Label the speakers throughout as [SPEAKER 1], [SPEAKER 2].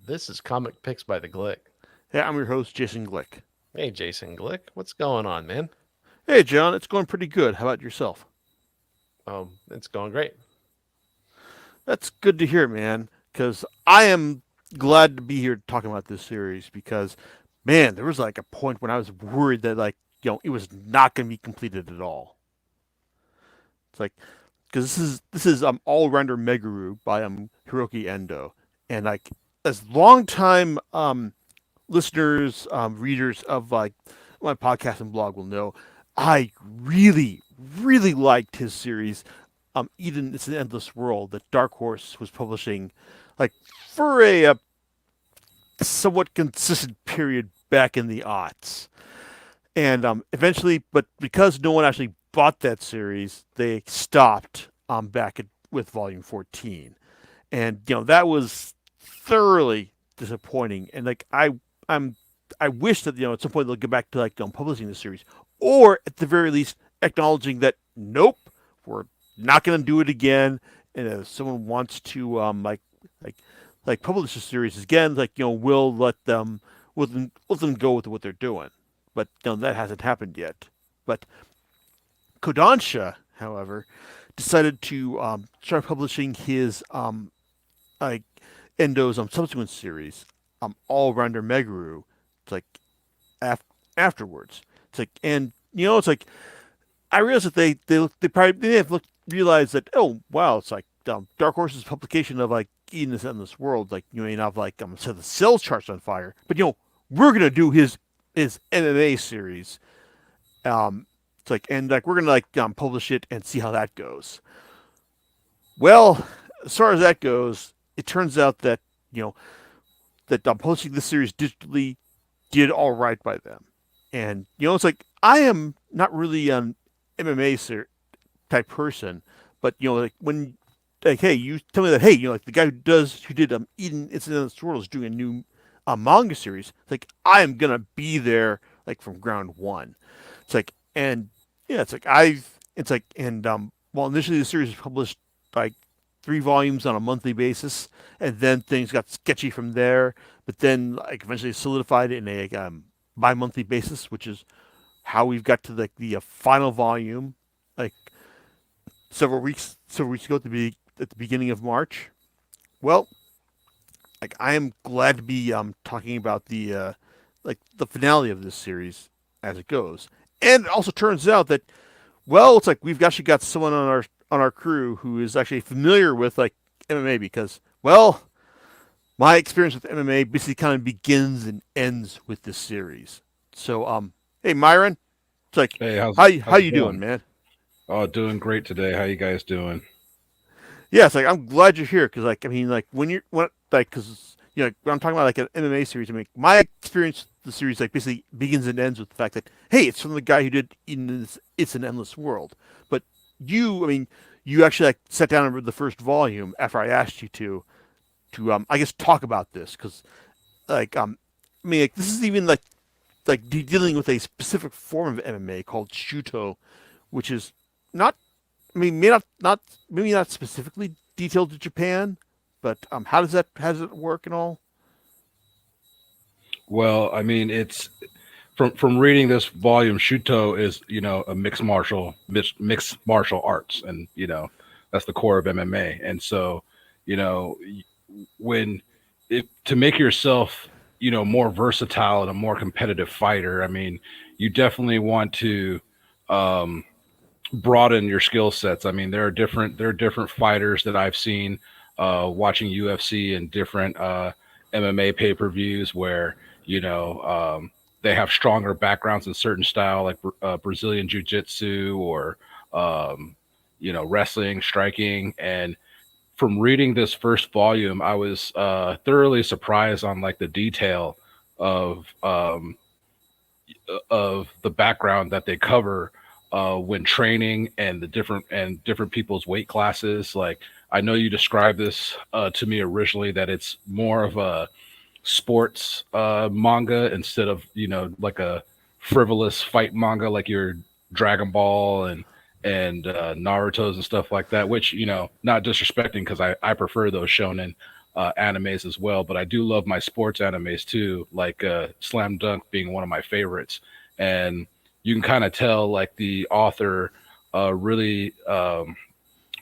[SPEAKER 1] This is Comic Picks by the Glick.
[SPEAKER 2] Hey, I'm your host, Jason Glick.
[SPEAKER 1] Hey, Jason Glick, what's going on, man?
[SPEAKER 2] Hey, John, it's going pretty good. How about yourself?
[SPEAKER 1] It's going great.
[SPEAKER 2] That's good to hear, man, because I am glad to be here talking about this series because, man, there was like a point when I was worried that, it was not going to be completed at all. It's like, because this is All Rounder Meguru by Hiroki Endo. And, as longtime listeners, readers of, my podcast and blog will know, I really, really liked his series, Eden It's an Endless World, that Dark Horse was publishing, like, for a somewhat consistent period back in the aughts. And eventually, but because no one actually bought that series, they stopped with Volume 14. And, that was thoroughly disappointing. And, I'm I wish that at some point they'll get back to publishing the series, or at the very least acknowledging that nope, we're not going to do it again. And if someone wants to like publish the series again, we'll let them go with what they're doing. But that hasn't happened yet. But Kodansha, however, decided to start publishing his like Endo's subsequent series, All Rounder Meguru. It's like af- afterwards. It's like, and it's like I realized that they probably they have realized that, oh wow, it's like Dark Horse's publication of Eden is in this world, you have set the sales charts on fire, but we're gonna do his MMA series. It's like, and we're gonna publish it and see how that goes. Well, as far as that goes, it turns out that you know that posting this series digitally did all right by them. And it's like I am not really an MMA type person, but when hey, you tell me that, hey, like the guy who did Eden Incident in the Swirl is doing a new manga series. It's like I am gonna be there from ground one. It's like, and yeah, it's like, and well, initially the series was published like 3 volumes on a monthly basis, and then things got sketchy from there. But then eventually solidified in a bi-monthly basis, which is how we've got to the final volume, like several weeks ago at the beginning of March. Well, I am glad to be talking about the finale of this series as it goes. And it also turns out that, well, it's like we've actually got someone on our crew who is actually familiar with MMA, because, well, my experience with MMA basically kind of begins and ends with this series. So hey Myron, it's like,
[SPEAKER 3] Hey,
[SPEAKER 2] how
[SPEAKER 3] how's it
[SPEAKER 2] you doing,
[SPEAKER 3] going?
[SPEAKER 2] man?
[SPEAKER 3] Oh, doing great today. How you guys doing?
[SPEAKER 2] Yeah, it's like I'm glad you're here, because I mean, because when I'm talking about an MMA series, I mean, my experience with the series basically begins and ends with the fact that, hey, it's from the guy who did It's an Endless World. But I mean, you actually sat down and read the first volume after I asked you to I guess talk about this, because I mean, this is even dealing with a specific form of MMA called Shuto, which is not, I mean, maybe not specifically detailed to Japan, but how does it work and all?
[SPEAKER 3] Well, I mean, it's from reading this volume. Shuto is a mixed martial arts, and that's the core of MMA. And so you know when if to make yourself more versatile and a more competitive fighter, I mean, you definitely want to um, broaden your skill sets. I mean, there are different fighters that I've seen watching UFC and different MMA pay-per-views where they have stronger backgrounds in certain style, like Brazilian jiu-jitsu or wrestling, striking. And from reading this first volume, I was thoroughly surprised on like the detail of the background that they cover when training, and different people's weight classes. Like, I know you described this to me originally that it's more of a sports manga instead of like a frivolous fight manga like your Dragon Ball and Naruto's and stuff like that. Which not disrespecting, because I prefer those shonen. animes as well, but I do love my sports animes too, like Slam Dunk being one of my favorites. And you can kind of tell like the author really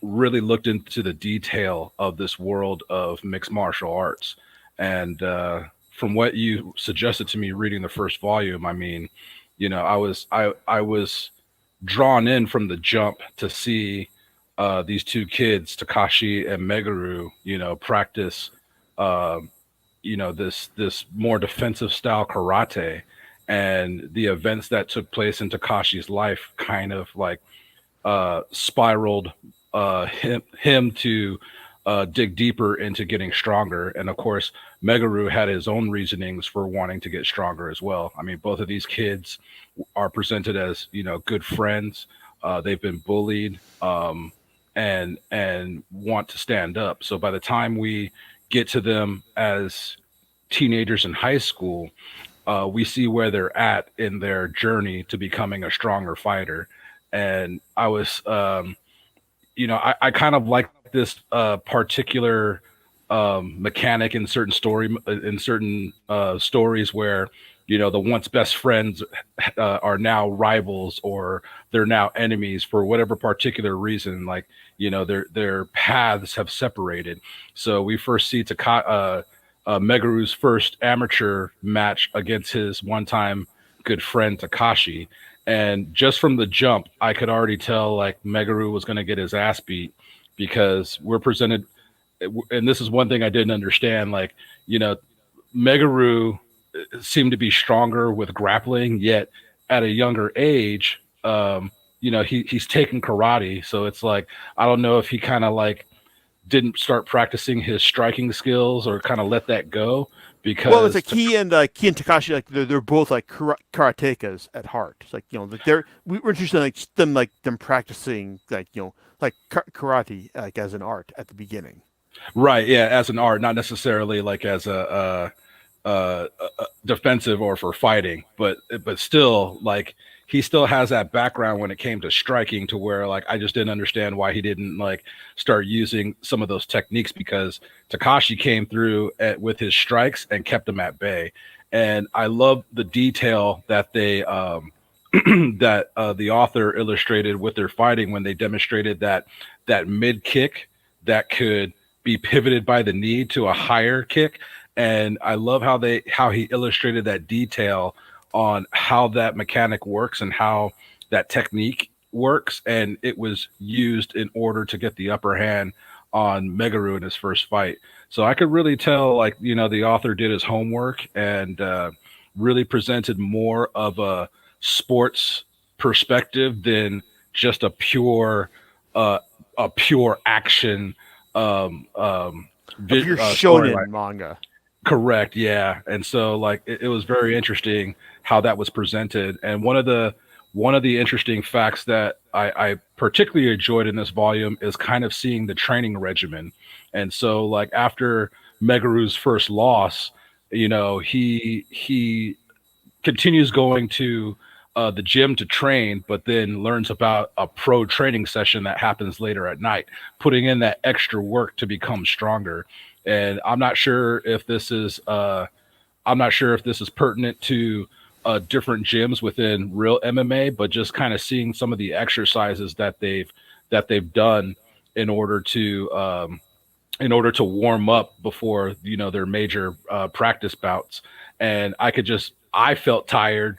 [SPEAKER 3] really looked into the detail of this world of mixed martial arts. And from what you suggested to me reading the first volume, I mean, I was drawn in from the jump to see these two kids, Takashi and Meguru, practice, uh, this more defensive style karate, and the events that took place in Takashi's life kind of like spiraled him to dig deeper into getting stronger. And of course, Meguru had his own reasonings for wanting to get stronger as well. I mean, both of these kids are presented as good friends. They've been bullied, and want to stand up. So by the time we get to them as teenagers in high school, we see where they're at in their journey to becoming a stronger fighter. And I was, I kind of like this particular mechanic in certain stories where the once best friends are now rivals, or they're now enemies for whatever particular reason. Like their paths have separated. So we first see Meguru's first amateur match against his one-time good friend Takashi. And just from the jump, I could already tell like Meguru was going to get his ass beat, because we're presented, and this is one thing I didn't understand. Like, Meguru seemed to be stronger with grappling, yet at a younger age, he's taken karate. So it's like, I don't know if he kind of like didn't start practicing his striking skills or kind of let that go. Because
[SPEAKER 2] it's like he and Takashi, like they're both like karatekas at heart. It's like we're interested in like them practicing like like karate like as an art at the beginning.
[SPEAKER 3] Right, yeah, as an art, not necessarily like as a defensive or for fighting, but still, like he still has that background when it came to striking, to where like I just didn't understand why he didn't like start using some of those techniques, because Takashi came through with his strikes and kept them at bay. And I love the detail that they that the author illustrated with their fighting, when they demonstrated that mid kick that could be pivoted by the knee to a higher kick. And I love how he illustrated that detail on how that mechanic works and how that technique works. And it was used in order to get the upper hand on Meguru in his first fight. So I could really tell, like, the author did his homework and really presented more of a sports perspective than just a pure action
[SPEAKER 2] Your shonen manga.
[SPEAKER 3] Correct, yeah. And so like it was very interesting how that was presented. And one of the interesting facts that I particularly enjoyed in this volume is kind of seeing the training regimen. And so like after Meguru's first loss, he continues going to the gym to train, but then learns about a pro training session that happens later at night, putting in that extra work to become stronger. And I'm not sure if this is pertinent to different gyms within real MMA, but just kind of seeing some of the exercises that they've done in order to warm up before their major practice bouts. And I felt tired,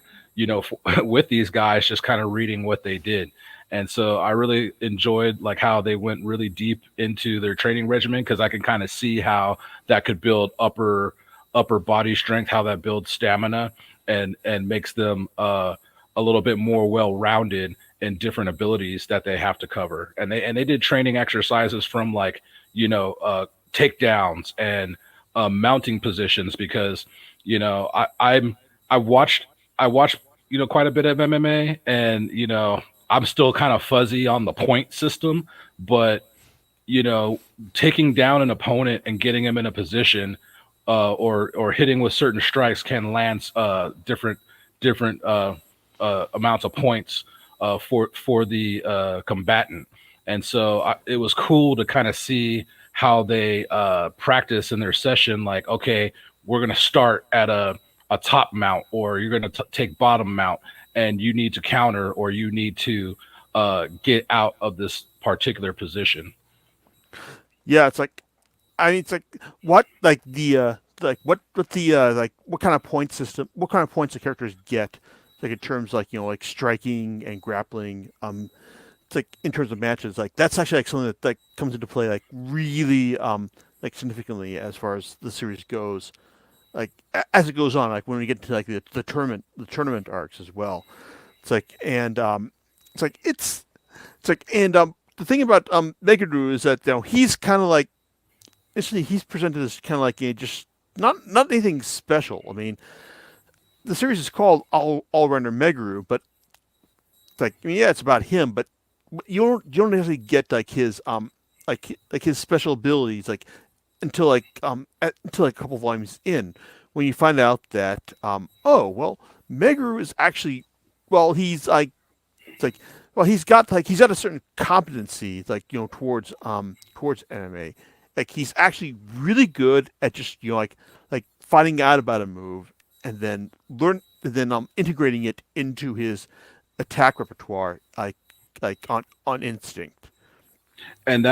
[SPEAKER 3] with these guys, just kind of reading what they did. And so I really enjoyed like how they went really deep into their training regimen, because I can kind of see how that could build upper body strength, how that builds stamina, and makes them a little bit more well-rounded in different abilities that they have to cover. And they did training exercises from like takedowns and mounting positions, because I watched quite a bit of MMA, and I'm still kind of fuzzy on the point system, but taking down an opponent and getting him in a position, or hitting with certain strikes can land different amounts of points for the combatant. And so it was cool to kind of see how they practice in their session. Like, okay, we're gonna start at a top mount, or you're gonna take bottom mount, and you need to counter, or you need to get out of this particular position.
[SPEAKER 2] Yeah, it's like I mean, it's like what like the what the like what kind of point system, what kind of points the characters get, like in terms like like striking and grappling. It's like in terms of matches, like that's actually like something that like comes into play like really like significantly as far as the series goes. Like as it goes on, like when we get to like the tournament arcs as well. It's like it's like it's like and the thing about Meguru is that he's kind of like initially he's presented as kind of like a just not anything special. I mean, the series is called All Rounder Meguru, but it's like I mean, yeah, it's about him, but you don't necessarily get like his like his special abilities like until like a couple volumes in when you find out that oh well Meguru is actually well he's like it's like well he's got a certain competency like towards MMA. Like he's actually really good at just like finding out about a move and then integrating it into his attack repertoire like on instinct.
[SPEAKER 3] And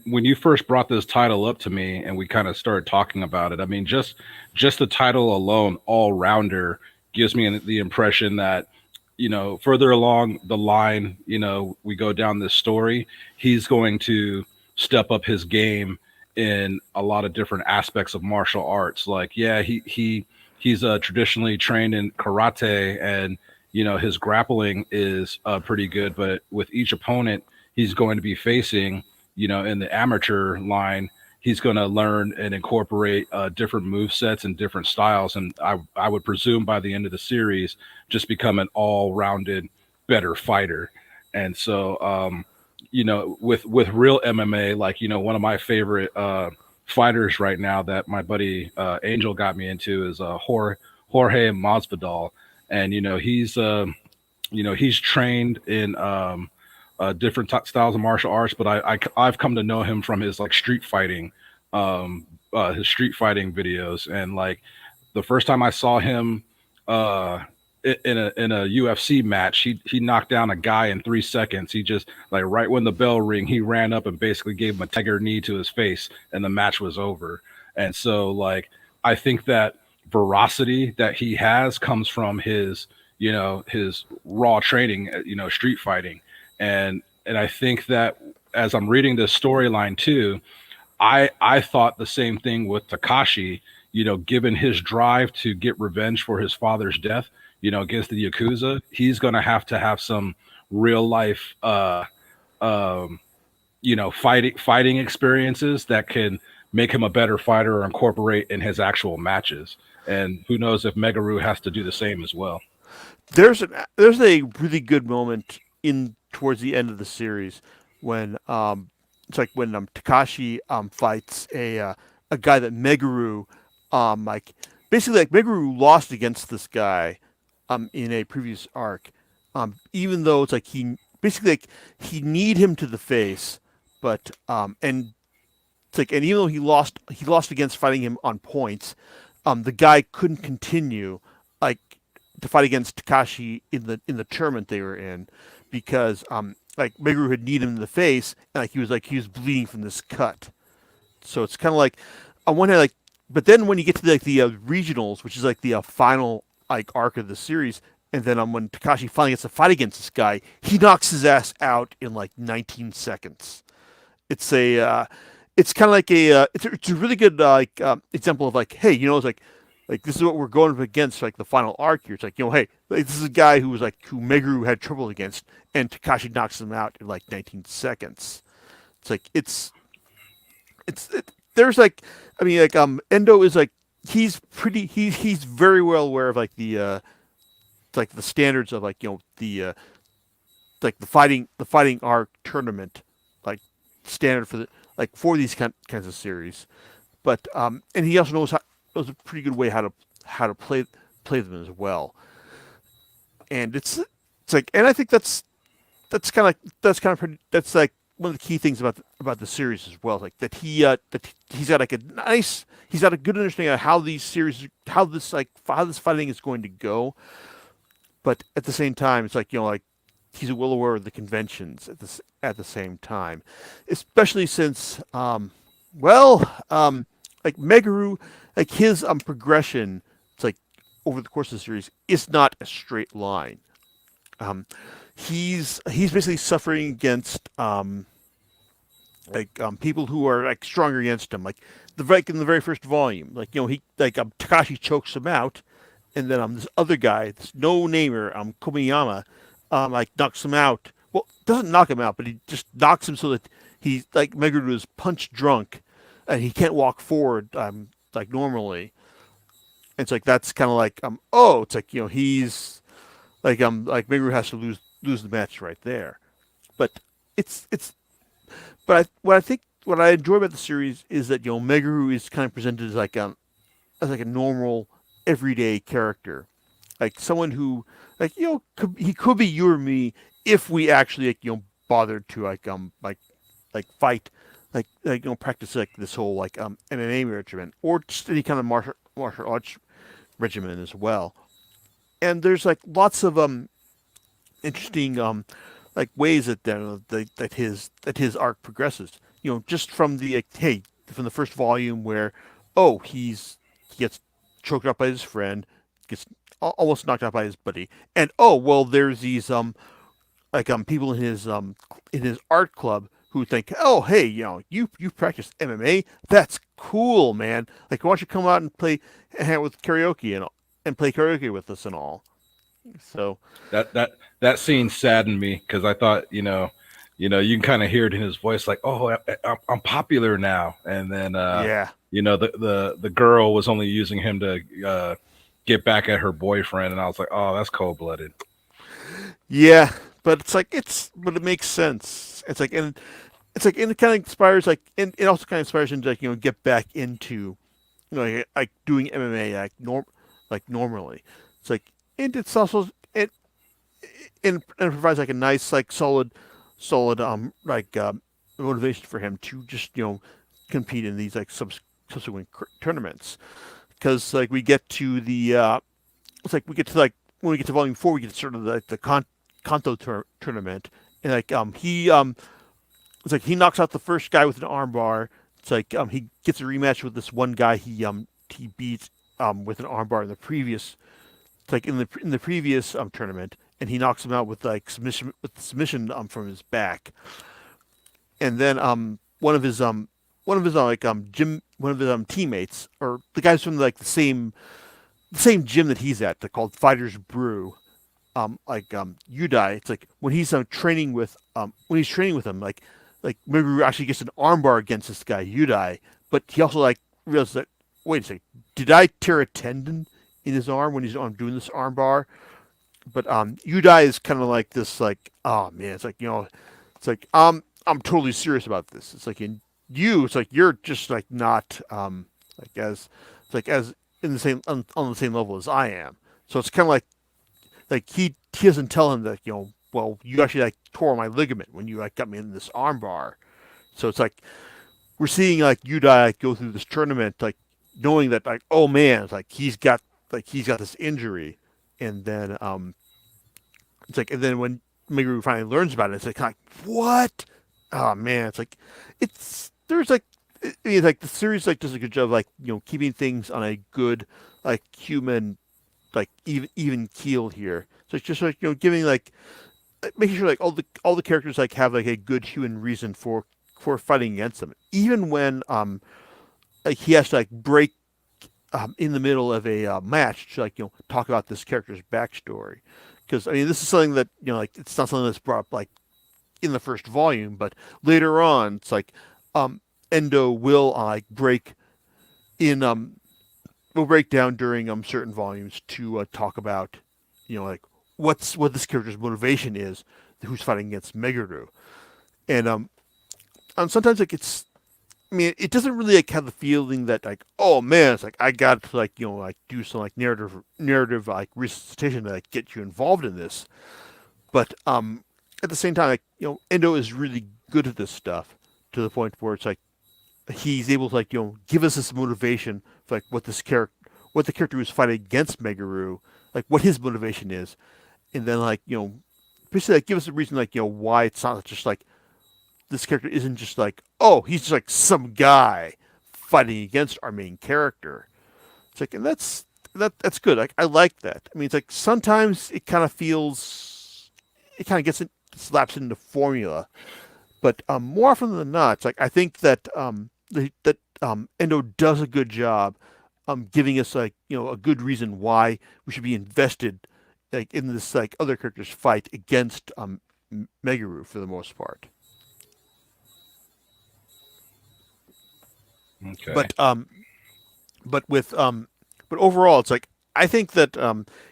[SPEAKER 3] when you first brought this title up to me and we kind of started talking about it, I mean, just the title alone, all rounder, gives me the impression that, further along the line, we go down this story, he's going to step up his game in a lot of different aspects of martial arts. Like, yeah, he's traditionally trained in karate, and his grappling is pretty good, but with each opponent he's going to be facing, in the amateur line, he's going to learn and incorporate different move sets and different styles. And I would presume by the end of the series, just become an all-rounded, better fighter. And so, with real MMA, like, one of my favorite fighters right now that my buddy Angel got me into is Jorge Masvidal. And, he's trained in different styles of martial arts, but I've come to know him from his like his street fighting videos. And like the first time I saw him in a UFC match, he knocked down a guy in 3 seconds. He just like right when the bell rang, he ran up and basically gave him a tiger knee to his face, and the match was over. And so like I think that veracity that he has comes from his his raw training, street fighting. And I think that as I'm reading this storyline too, I thought the same thing with Takashi, given his drive to get revenge for his father's death, against the Yakuza, he's going to have some real life, fighting experiences that can make him a better fighter or incorporate in his actual matches. And who knows if Meguru has to do the same as well.
[SPEAKER 2] There's a really good moment in towards the end of the series when it's like when Takashi fights a guy that Meguru like basically like Meguru lost against this guy in a previous arc, even though it's like he basically like he kneed him to the face, but and it's like and even though he lost against fighting him on points, the guy couldn't continue like to fight against Takashi in the tournament they were in because like Meguru had kneed him in the face and like he was bleeding from this cut. So it's kind of like on one hand like, but then when you get to the regionals, which is like the final like arc of the series, and then when Takashi finally gets to fight against this guy, he knocks his ass out in like 19 seconds. It's a it's kind of like it's a really good example of like hey it's like this is what we're going up against like the final arc here. It's like hey like, this is a guy who Meguru had trouble against, and Takashi knocks him out in like 19 seconds. It's like there's like I mean like Endo is like he's very well aware of like the like the standards of like the like the fighting arc tournament like standard for the like for these kinds of series, but and he also knows a pretty good way how to play them as well, and it's like and I think that's kind of pretty, that's like one of the key things about the series as well, like that he's got like a nice, he's got a good understanding of how these series, how this fighting is going to go, but at the same time, it's like like he's well aware of the conventions at the same time, especially since like Meguru, like his progression, it's like over the course of the series, is not a straight line. Um, he's basically suffering against people who are like stronger against him. Like in the very first volume, like he like Takashi chokes him out, and then this other guy, this no namer, Komiyama, like knocks him out. Well, doesn't knock him out, but he just knocks him so that he's like Meguru is punch drunk, and he can't walk forward like normally. And it's like that's kind of like oh, it's like he's like Meguru has to lose the match right there. But it's but what I think what I enjoy about the series is that Meguru is kind of presented as like a normal everyday character, like someone who like he could be you or me if we actually like bothered to like fight practice like this whole like MMA regimen or just any kind of martial arts regimen as well. And there's like lots of interesting like ways that his arc progresses. Just from the from the first volume where he gets choked up by his friend, gets almost knocked out by his buddy, and well there's these people in his art club who think hey you practice MMA, that's cool, man, like why don't you come out and hang out with karaoke and play karaoke with us and all. So
[SPEAKER 3] that scene saddened me because I thought, you can kind of hear it in his voice, like, oh, I'm popular now, and then
[SPEAKER 2] yeah,
[SPEAKER 3] the girl was only using him to get back at her boyfriend, and I was like, oh, that's cold blooded.
[SPEAKER 2] yeah, but but it makes sense. And it kind of inspires and it also kind of inspires him to get back into like doing MMA like normally. It's like and it's also and provides like a nice like solid motivation for him to just compete in these like subsequent tournaments, because like we get to the it's like we get to like when we get to volume 4 we get to sort of like the Kanto tournament, and like it's like he knocks out the first guy with an armbar. It's like he gets a rematch with this one guy he beat with an armbar in the previous, it's like in the previous tournament, and he knocks him out with like submission from his back. And then one of his teammates, or the guys from like the same gym that he's at, they're called Fighters Brew. Udai, it's like when he's training with him, like Meguru actually gets an armbar against this guy Udai, but he also like realizes that, wait a second, did I tear a tendon in his arm when he's doing this armbar? But Udai is kind of like this, like, oh man, it's like it's like I'm totally serious about this. It's like it's like you're just like not like as it's like as in the same on the same level as I am. So it's kind of like he doesn't tell him that well, you actually like tore my ligament when you like got me in this armbar. So it's like we're seeing like Udai like, go through this tournament like knowing that like, oh man, it's like he's got this injury, and then it's like, and then when Meguru finally learns about it, it's like what? Oh man, it's like there's like it's like the series like does a good job like keeping things on a good like human like even keel here. So it's just like giving like making sure like all the characters like have like a good human reason for fighting against them, even when like he has to like break in the middle of a match to like talk about this character's backstory, because I mean this is something that like it's not something that's brought up like in the first volume, but later on it's like Endo will like break in will break down during certain volumes to talk about like what this character's motivation is, who's fighting against Meguru, and sometimes like it's, I mean, it doesn't really like have the feeling that like, oh man, it's like I got to like like do some like narrative like resuscitation to like get you involved in this, but at the same time like Endo is really good at this stuff to the point where it's like he's able to like give us this motivation for like what the character who's fighting against Meguru, like what his motivation is, and then like basically like give us a reason like why it's not just like this character isn't just like oh he's just like some guy fighting against our main character. It's like and that's good. Like I like that. I mean it's like sometimes it kind of feels it kind of gets it slaps into formula. But more often than not, it's like I think that Endo does a good job giving us like a good reason why we should be invested like in this like other character's fight against Meguru for the most part.
[SPEAKER 3] Okay.
[SPEAKER 2] But but with but overall, it's like I think that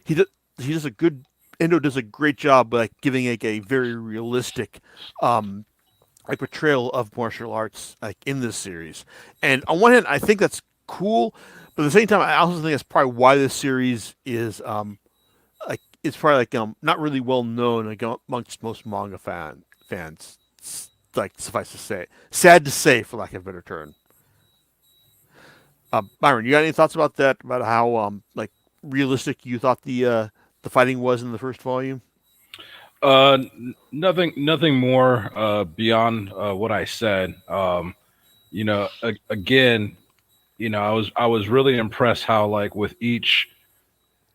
[SPEAKER 2] he does a good Endo does a great job like giving like a very realistic like portrayal of martial arts like in this series. And on one hand, I think that's cool, but at the same time, I also think that's probably why this series is like it's probably like not really well known like amongst most manga fans. Like suffice to say, sad to say, for lack of a better term. Byron, you got any thoughts about that? About how like realistic you thought the fighting was in the first volume?
[SPEAKER 3] Nothing more beyond what I said. Again, I was really impressed how like with each,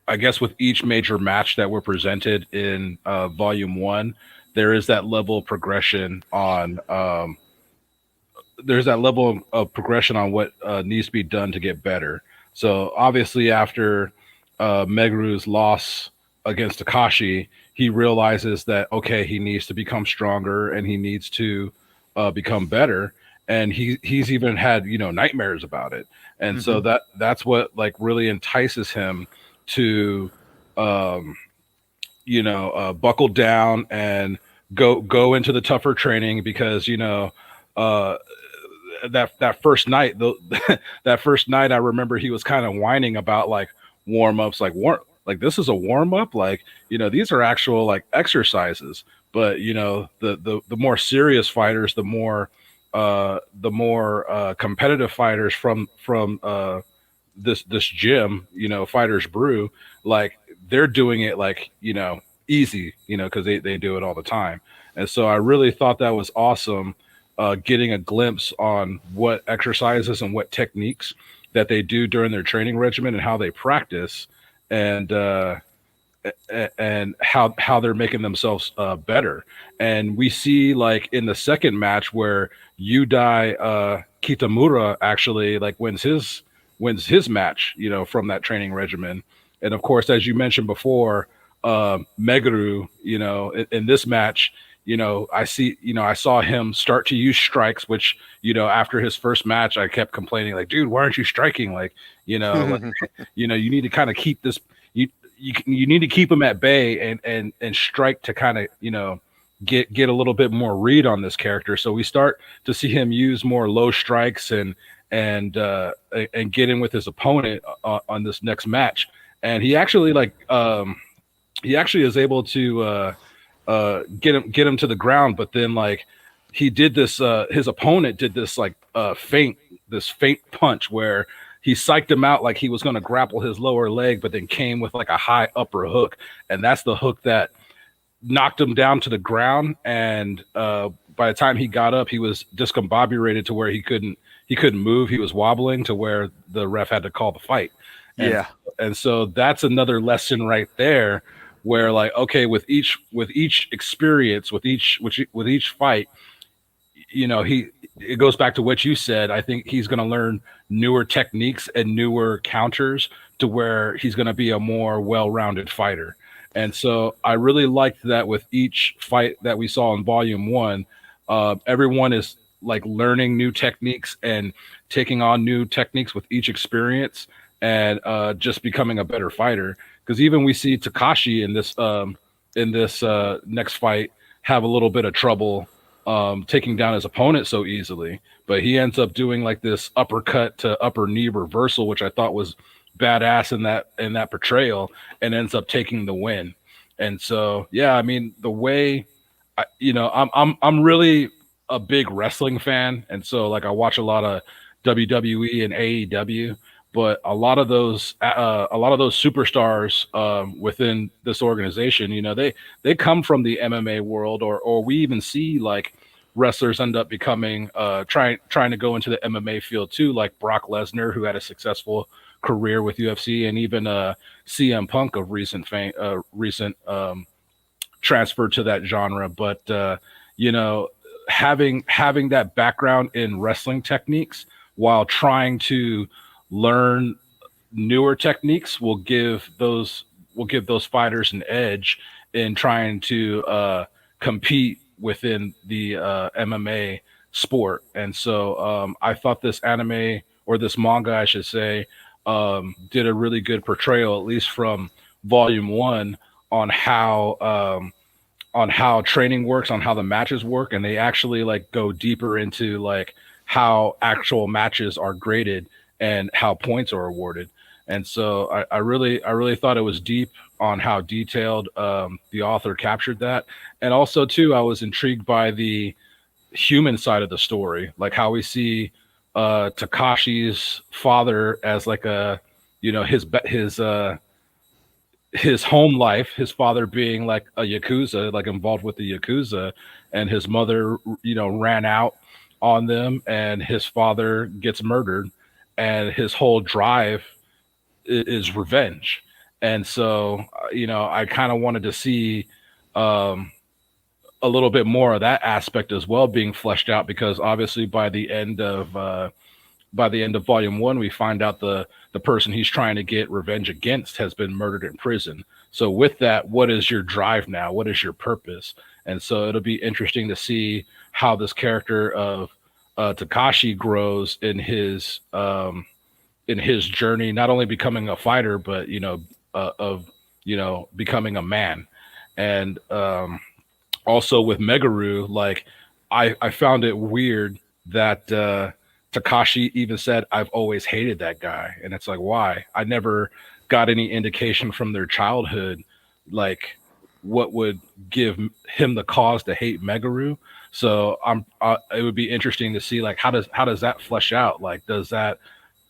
[SPEAKER 3] I guess with each major match that were presented in volume one, there is that level of progression on there's that level of progression on what needs to be done to get better. So obviously, after Meguru's loss against Takashi, he realizes that okay, he needs to become stronger and he needs to become better. And he's even had nightmares about it, and so
[SPEAKER 2] Mm-hmm.
[SPEAKER 3] that's what like really entices him to um, buckle down and go into the tougher training because uh, that first night, that first night, I remember he was kind of whining about like warm ups, like this is a warm up, like these are actual like exercises. But the more serious fighters, the more competitive fighters from this gym, Fighters Brew, like they're doing it like easy, because they do it all the time. And so I really thought that was awesome, getting a glimpse on what exercises and what techniques that they do during their training regimen and how they practice, and how they're making themselves better. And we see like in the second match where Yudai Kitamura actually like wins his match, from that training regimen. And of course, as you mentioned before, Meguru, in this match, I saw him start to use strikes, which, after his first match, I kept complaining, like, dude, why aren't you striking? Like, like, you need to kind of keep this, you need to keep him at bay and strike to kind of, get a little bit more read on this character. So we start to see him use more low strikes and get in with his opponent on this next match. And he actually is able to get him to the ground, but then like he did this his opponent did this like feint punch where he psyched him out like he was going to grapple his lower leg, but then came with like a high upper hook, and that's the hook that knocked him down to the ground. And by the time he got up, he was discombobulated to where he couldn't move. He was wobbling to where the ref had to call the fight. And
[SPEAKER 2] Yeah.
[SPEAKER 3] and so that's another lesson right there, where like okay, with each experience, with each fight, he it goes back to what you said. I think he's going to learn newer techniques and newer counters to where he's going to be a more well-rounded fighter. And so I really liked that with each fight that we saw in volume one, everyone is like learning new techniques and taking on new techniques with each experience, and just becoming a better fighter. Because even we see Takashi in this next fight have a little bit of trouble taking down his opponent so easily, but he ends up doing like this uppercut to upper knee reversal, which I thought was badass in that portrayal, and ends up taking the win. And so yeah, I mean the way I'm really a big wrestling fan, and so like I watch a lot of WWE and AEW. But a lot of those superstars within this organization, they come from the MMA world, or we even see like wrestlers end up becoming trying to go into the MMA field too, like Brock Lesnar, who had a successful career with UFC, and even CM Punk of recent transfer to that genre. But you know, having that background in wrestling techniques while trying to learn newer techniques will give those fighters an edge in trying to compete within the MMA sport. And so I thought this anime, or this manga, I should say, did a really good portrayal, at least from volume one, on how training works, on how the matches work, and they actually like go deeper into like how actual matches are graded and how points are awarded. And so I really thought it was deep on how detailed the author captured that, and also too I was intrigued by the human side of the story, like how we see Takashi's father as like a his home life, his father being like a yakuza, like involved with the yakuza, and his mother, ran out on them, and his father gets murdered, and his whole drive is revenge. And so, I kind of wanted to see um, a little bit more of that aspect as well being fleshed out, because obviously by the end of volume one, we find out the person he's trying to get revenge against has been murdered in prison. So with that, what is your drive now? What is your purpose? And so it'll be interesting to see how this character of Takashi grows in his journey, not only becoming a fighter, but of becoming a man. And also with Meguru, like I found it weird that Takashi even said, "I've always hated that guy," and it's like, why? I never got any indication from their childhood, like what would give him the cause to hate Meguru. So it would be interesting to see like how does that flesh out? Like, does that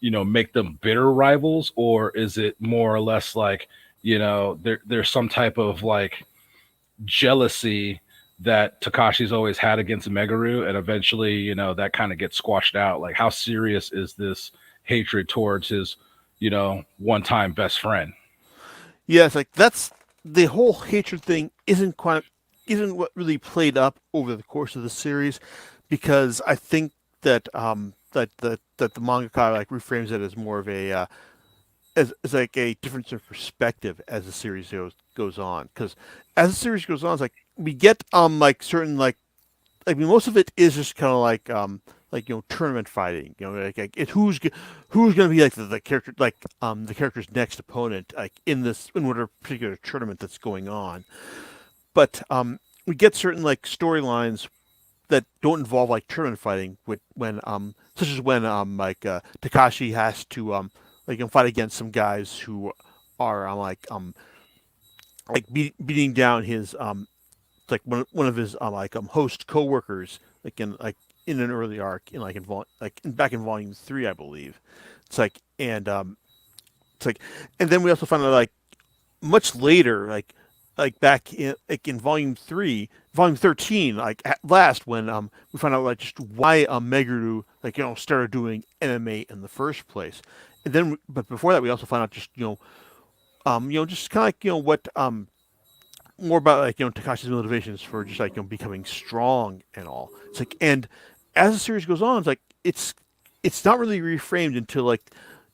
[SPEAKER 3] make them bitter rivals, or is it more or less like there's some type of like jealousy that Takashi's always had against Meguru, and eventually, that kind of gets squashed out. Like, how serious is this hatred towards his, one-time best friend?
[SPEAKER 2] Yeah, it's like that's the whole hatred thing isn't what really played up over the course of the series, because I think that that the mangaka like reframes it as more of a as like a difference of perspective as the series goes on. Because as the series goes on, it's like we get like certain like I mean most of it is just kind of like tournament fighting, like who's going to be like the character like the character's next opponent like in whatever particular tournament that's going on. But we get certain like storylines that don't involve like tournament fighting when such as when Takashi has to fight against some guys who are beating down his like one of his host coworkers in an early arc back in volume 3, I believe. It's like it's like and then we also find out like much later back in volume 3, volume 13, like at last when we find out like just why Meguru started doing MMA in the first place. And then but before that we also find out just just kind of like what more about Takashi's motivations for just becoming strong and all. It's like, and as the series goes on, it's not really reframed until and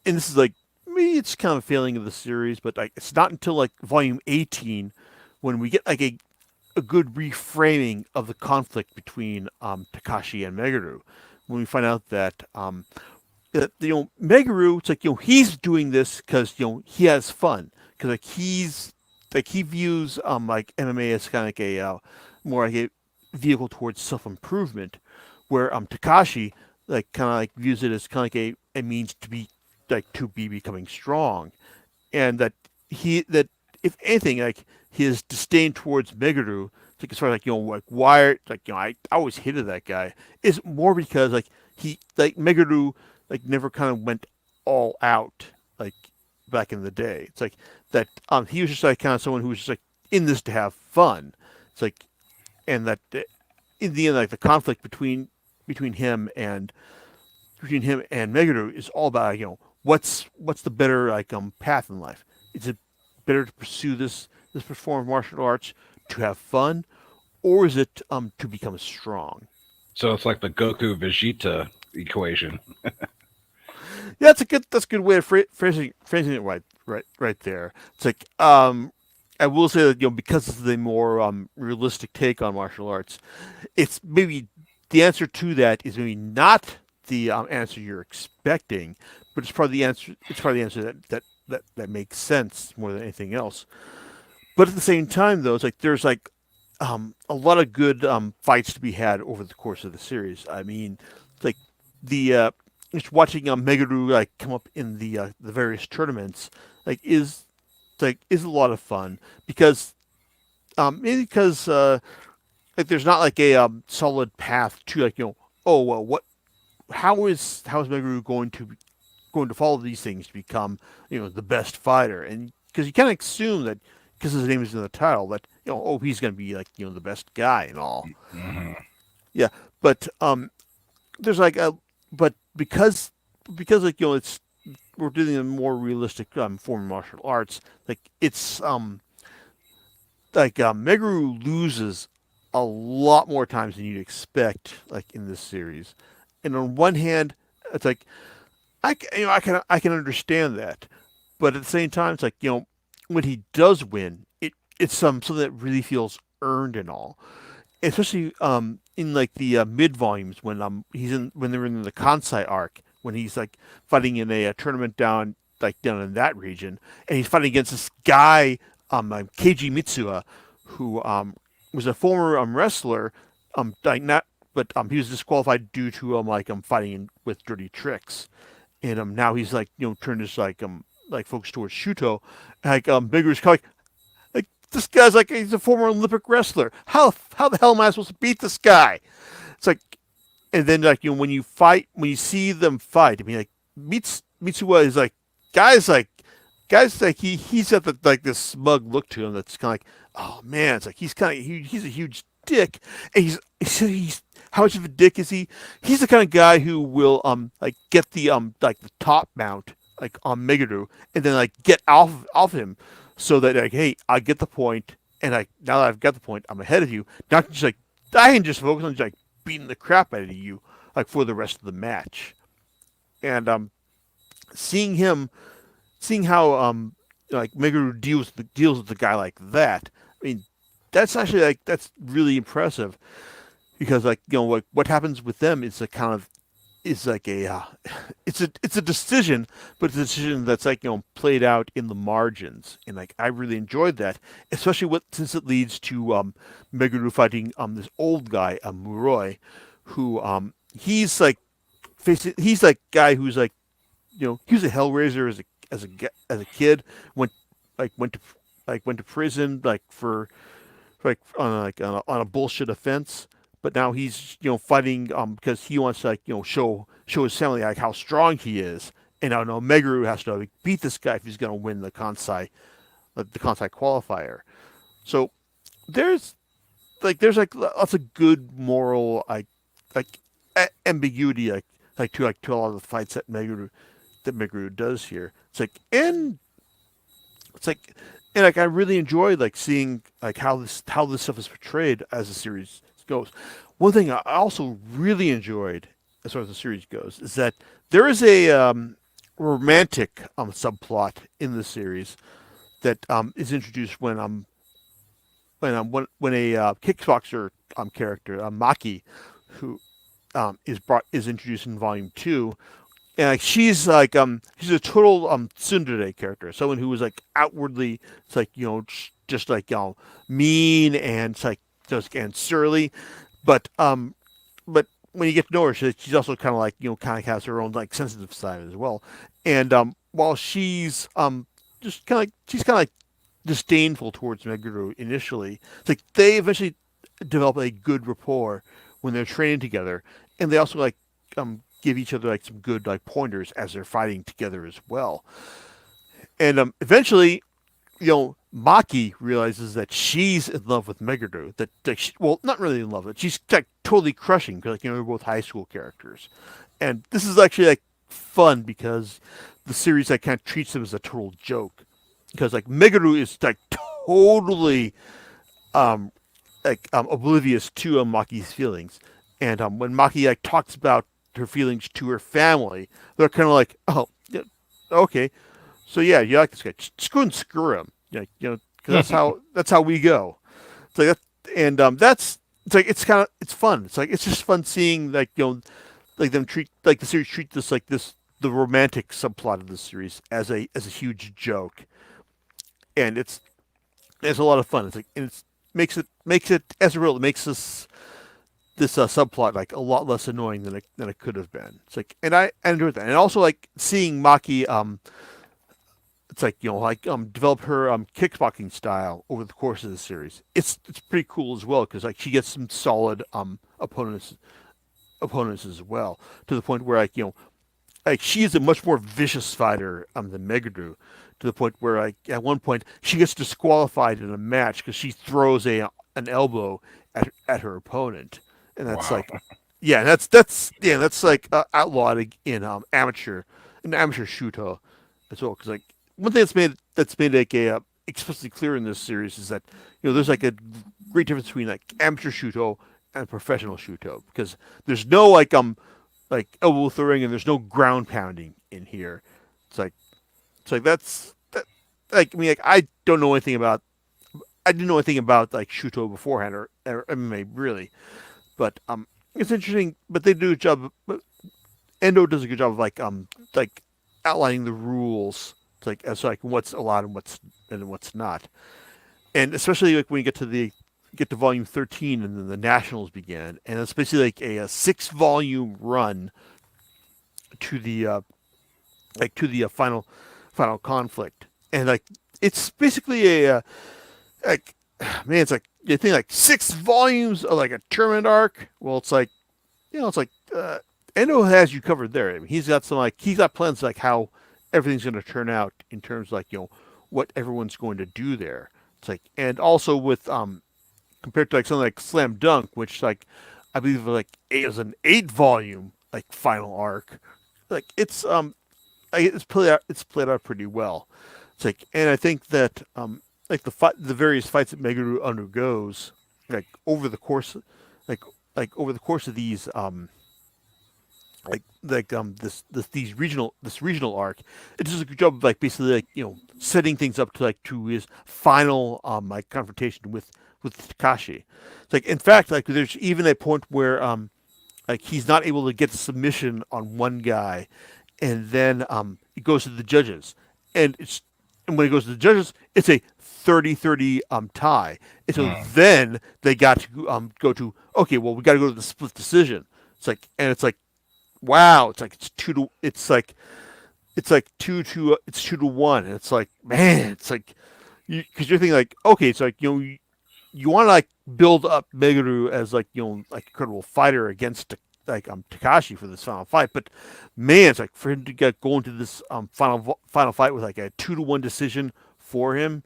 [SPEAKER 2] this is like maybe it's kind of a failing of the series, but like it's not until like volume 18 when we get like a good reframing of the conflict between Takashi and Meguru. When we find out that Meguru, it's like he's doing this because he has fun, because he views like MMA as kind of like a more like a vehicle towards self improvement, where Takashi kind of like views it as kind of like a means to be becoming strong, and that if anything, like his disdain towards Meguru, like as far as like like why like I always hated that guy. It's more because like he like Meguru like never kind of went all out like back in the day. It's like that he was just like kind of someone who was just like in this to have fun. It's like and that in the end like the conflict between him and Meguru is all about what's the better like path in life. Is it better to pursue this form of martial arts to have fun, or is it to become strong?
[SPEAKER 3] So it's like the Goku Vegeta equation.
[SPEAKER 2] Yeah, that's a good way of phrasing it right there. It's like I will say that because it's the more realistic take on martial arts, it's maybe the answer to that is maybe not the answer you're expecting, but it's probably the answer. It's probably the answer that makes sense more than anything else. But at the same time, though, it's like there's like a lot of good fights to be had over the course of the series. I mean, like the just watching Meguru like come up in the various tournaments like is a lot of fun because maybe because like there's not like a solid path to like oh well what how is Meguru going to follow these things to become the best fighter, and because you kind of assume that because his name is in the title that oh he's going to be like the best guy and all.
[SPEAKER 3] Mhm.
[SPEAKER 2] Yeah, but there's like a but because like it's we're doing a more realistic form of martial arts. Like it's like Meguru loses a lot more times than you'd expect, like in this series. And on one hand, it's like I can understand that, but at the same time, it's like when he does win, it's something that really feels earned and all, especially in like the mid volumes when they're in the Kansai arc when he's like fighting in a tournament down in that region, and he's fighting against this guy Keiji Mitsuha, who was a former wrestler, like not but he was disqualified due to fighting with dirty tricks, and now he's like turned his like focus towards Shuto, like Bigger's like this guy's like he's a former Olympic wrestler. How the hell am I supposed to beat this guy? It's like, and then like when you see them fight, I mean like Mitsuwa is like guys like he's got like this smug look to him that's kind of like oh man, it's like he's a huge dick, and he's how much of a dick is he? He's the kind of guy who will like get the like the top mount like on Meguru and then like get off him so that like hey I get the point, and like now that I've got the point I'm ahead of you. Not just like I can just focus on just like beating the crap out of you like for the rest of the match. And seeing him seeing how like Meguru deals with the guy like that, I mean that's actually like that's really impressive because like what happens with them is a kind of is like a it's a decision, but it's a decision that's like played out in the margins, and like I really enjoyed that, especially since it leads to Meguru fighting this old guy Muroi, who he's like he's like guy who's like he was a hellraiser as a kid, went went to went to prison like for on a bullshit offense, but now he's fighting because he wants to like show his family like how strong he is, and now no Meguru has to like, beat this guy if he's going to win the Kansai qualifier. So there's there's like lots of good moral like ambiguity to a lot of the fights that Meguru does here. It's like and like I really enjoyed like seeing like how this stuff is portrayed as the series goes. One thing I also really enjoyed as far as the series goes is that there is a romantic subplot in the series that is introduced when a kickboxer character Maki, who is introduced in volume 2, and like she's a total tsundere character, someone who was like outwardly it's like just like mean and it's like just and surly, but when you get to know her, she's also kind of like kind of has her own like sensitive side as well, and while she's just kind of like she's kind of like disdainful towards Meguru initially, it's like they eventually develop a good rapport when they're training together, and they also like give each other like some good like pointers as they're fighting together as well. And eventually, Maki realizes that she's in love with Meguru. Well, not really in love, but she's like totally crushing because they're both high school characters, and this is actually like fun because the series like kind of treats them as a total joke because like Meguru is like totally um oblivious to Maki's feelings, and when Maki like talks about her feelings to her family, they're kind of like, oh, yeah, okay, so yeah, you like this guy, screw him, because that's how we go. It's like that, and that's it's like it's fun. It's like it's just fun seeing like like them treat like the series treat this like this the romantic subplot of the series as a huge joke, and it's a lot of fun. It's like and it's makes it as a real it makes this subplot like a lot less annoying than it could have been. It's like and I enjoyed that, and also like seeing Maki it's like develop her kickboxing style over the course of the series. It's pretty cool as well because like she gets some solid opponents as well to the point where like she is a much more vicious fighter than Megadu, to the point where like at one point she gets disqualified in a match because she throws an elbow at her opponent, and that's
[SPEAKER 3] Wow.
[SPEAKER 2] like yeah that's like outlawed in amateur shooter as well because like one thing that's made like a explicitly clear in this series is that there's like a great difference between like amateur shooto and professional shooto because there's no like elbow throwing and there's no ground pounding in here. It's like that's that like I mean like I didn't know anything about like shooto beforehand or MMA really, but it's interesting. But they do a job. But Endo does a good job of like outlining the rules. It's like as like what's allowed and what's not, and especially like when you get to volume 13 and then the nationals begin, and it's basically like a 6 volume run to the final conflict, and like it's basically a like man, it's like you think like 6 volumes of like a tournament arc. Well, it's like it's like Endo has you covered there. I mean, he's got plans like how everything's going to turn out in terms of like what everyone's going to do there. It's like and also with compared to like something like Slam Dunk, which like I believe is an 8 volume like final arc. Like it's played out pretty well. It's like and I think that like the various fights that Meguru undergoes like like over the course of these this regional arc, it does a good job of like basically like setting things up to his final like confrontation with Takashi. It's like in fact like there's even a point where like he's not able to get the submission on one guy, and then it goes to the judges, and when it goes to the judges, it's a 30-30 tie. And so
[SPEAKER 3] Mm.
[SPEAKER 2] then they got to go to okay, well we got to go to the split decision. It's like wow, it's like it's 2-1, and it's like man, it's like because you're thinking like okay, it's like you want to like build up Meguru as like like a credible fighter against like Takashi for this final fight, but man, it's like for him to get going to this final fight with like a 2-1 decision for him,